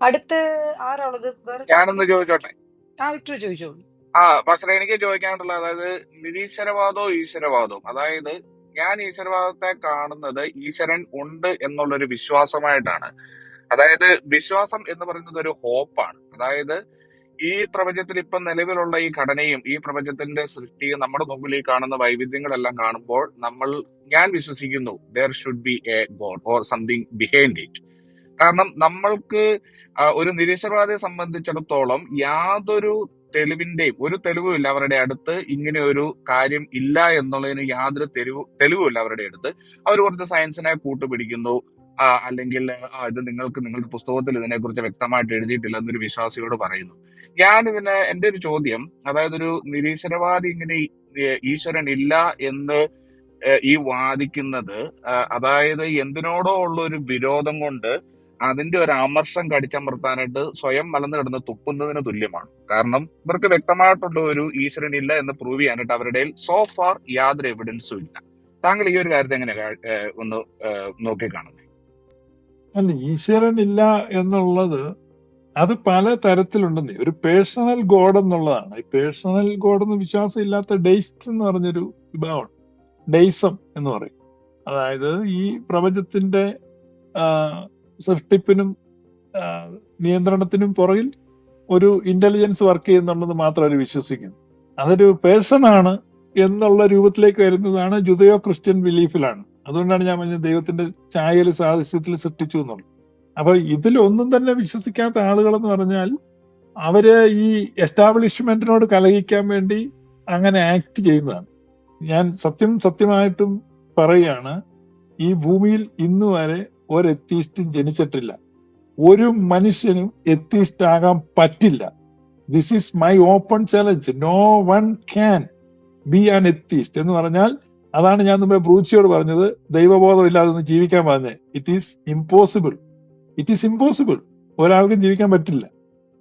അടുത്ത് ആരാ ഉള്ളത്? വേറെ ഞാനൊന്ന് ചോദിച്ചോട്ടെ? വിക്ടർ ചോദിച്ചോളൂ. പാസ്റ്ററെ, എനിക്ക് ചോദിക്കാനുള്ളത്, അതായത് നിരീശ്വരവാദവും ഈശ്വരവാദവും, അതായത് ഞാൻ ഈശ്വരവാദത്തെ കാണുന്നത് ഈശ്വരൻ ഉണ്ട് എന്നുള്ളൊരു വിശ്വാസമായിട്ടാണ്. അതായത് വിശ്വാസം എന്ന് പറയുന്നത് ഒരു ഹോപ്പാണ്. അതായത് ഈ പ്രപഞ്ചത്തിൽ ഇപ്പം നിലവിലുള്ള ഈ ഘടനയും ഈ പ്രപഞ്ചത്തിന്റെ സൃഷ്ടിയും നമ്മുടെ മുമ്പിൽ ഈ കാണുന്ന വൈവിധ്യങ്ങളെല്ലാം കാണുമ്പോൾ ഞാൻ വിശ്വസിക്കുന്നു there should be A God or something behind it. കാരണം നമ്മൾക്ക് ഒരു നിരീശ്വരവാദിയെ സംബന്ധിച്ചിടത്തോളം യാതൊരു ഒരു തെളിവുമില്ല അവരുടെ അടുത്ത് ഇങ്ങനെ ഒരു കാര്യം ഇല്ല എന്നുള്ളതിന് യാതൊരു തെളിവുമില്ല അവരുടെ അടുത്ത്. അവർ കുറച്ച് സയൻസിനെ കൂട്ടുപിടിക്കുന്നു, അല്ലെങ്കിൽ ഇത് നിങ്ങളുടെ പുസ്തകത്തിൽ ഇതിനെക്കുറിച്ച് വ്യക്തമായിട്ട് എഴുതിയിട്ടില്ല എന്നൊരു വിശ്വാസിയോട് പറയുന്നു. എന്റെ ഒരു ചോദ്യം, അതായത് ഒരു നിരീശ്വരവാദി ഇങ്ങനെ ഈശ്വരൻ ഇല്ല എന്ന് ഈ വാദിക്കുന്നത്, അതായത് എന്തിനോടോ ഉള്ള ഒരു വിരോധം കൊണ്ട് അതിന്റെ ഒരു അമർഷം കടിച്ചമർത്താനായിട്ട് സ്വയം മലന്ന് കിടന്ന് തുപ്പുന്നതിന് തുല്യമാണ്. കാരണം ഇവർക്ക് വ്യക്തമായിട്ടുള്ള ഒരു ഈശ്വരൻ ഇല്ല എന്ന് പ്രൂവ് ചെയ്യാനായിട്ട് അവരുടെ സോ ഫാർ യാതൊരു എവിഡൻസും ഇല്ല. താങ്കൾ ഈ ഒരു കാര്യത്തെ എങ്ങനെ ഒന്ന് നോക്കിക്കാണുന്നത്? അല്ല, ഈശ്വരൻ ഇല്ല എന്നുള്ളത് അത് പല തരത്തിലുണ്ടെന്നേ. ഒരു പേഴ്സണൽ ഗോഡ് എന്നുള്ളതാണ്. ഈ പേഴ്സണൽ ഗോഡ് എന്ന് വിശ്വാസം ഇല്ലാത്ത ഡെയ്സ്റ്റ് എന്ന് പറഞ്ഞൊരു വിഭാഗമാണ്. ഡെയ്സം എന്ന് പറയും. അതായത് ഈ പ്രപഞ്ചത്തിന്റെ സൃഷ്ടിപ്പിനും നിയന്ത്രണത്തിനും പുറകിൽ ഒരു ഇന്റലിജൻസ് വർക്ക് ചെയ്യുന്നുള്ളത് മാത്രം അവർ വിശ്വസിക്കുന്നു. അതൊരു പേഴ്സൺ ആണ് എന്നുള്ള രൂപത്തിലേക്ക് വരുന്നതാണ് ജുദയോ ക്രിസ്ത്യൻ ബിലീഫിലാണ്. അതുകൊണ്ടാണ് ഞാൻ പറഞ്ഞത് ദൈവത്തിന്റെ ഛായയിൽ സാദൃശ്യത്തിൽ സൃഷ്ടിച്ചു എന്നുള്ളത്. അപ്പൊ ഇതിലൊന്നും തന്നെ വിശ്വസിക്കാത്ത ആളുകളെന്ന് പറഞ്ഞാൽ അവര് ഈ എസ്റ്റാബ്ലിഷ്മെന്റിനോട് കലഹിക്കാൻ വേണ്ടി അങ്ങനെ ആക്ട് ചെയ്യുന്നതാണ്. ഞാൻ സത്യമായിട്ടും പറയുകയാണ്, ഈ ഭൂമിയിൽ ഇന്നു വരെ ഒരു എത്തീസ്റ്റും ജനിച്ചിട്ടില്ല. ഒരു മനുഷ്യനും എത്തീസ്റ്റ് ആകാൻ പറ്റില്ല. This is my open challenge. No one can be an atheist എന്ന് പറഞ്ഞാൽ അതാണ് ഞാൻ മുമ്പേ ബ്രൂച്ചിയോട് പറഞ്ഞത്, ദൈവബോധം ഇല്ലാതെ ഒന്ന് ജീവിക്കാൻ പറഞ്ഞത്. It is impossible. ഒരാൾക്കും ജീവിക്കാൻ പറ്റില്ല.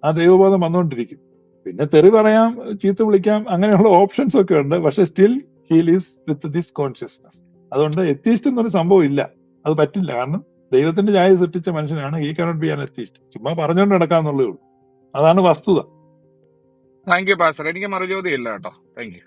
ആ ദൈവബോധം വന്നുകൊണ്ടിരിക്കും. പിന്നെ തെറി പറയാം, ചീത്ത വിളിക്കാം, അങ്ങനെയുള്ള ഓപ്ഷൻസ് ഒക്കെ ഉണ്ട്. പക്ഷെ still he leaves with this consciousness. അതുകൊണ്ട് എത്തീസ്റ്റ് എന്നൊരു സംഭവം ഇല്ല, അത് പറ്റില്ല. കാരണം ദൈവത്തിന്റെ ഛായ സൃഷ്ടിച്ച മനുഷ്യനാണ്. He cannot B an atheist. ചുമ്മാ പറഞ്ഞുകൊണ്ട് നടക്കാന്നുള്ളേ ഉള്ളൂ. അതാണ് വസ്തുത. Thank you pastor. എനിക്ക് മറുചോദ്യം ഇല്ല കേട്ടോ. Thank you.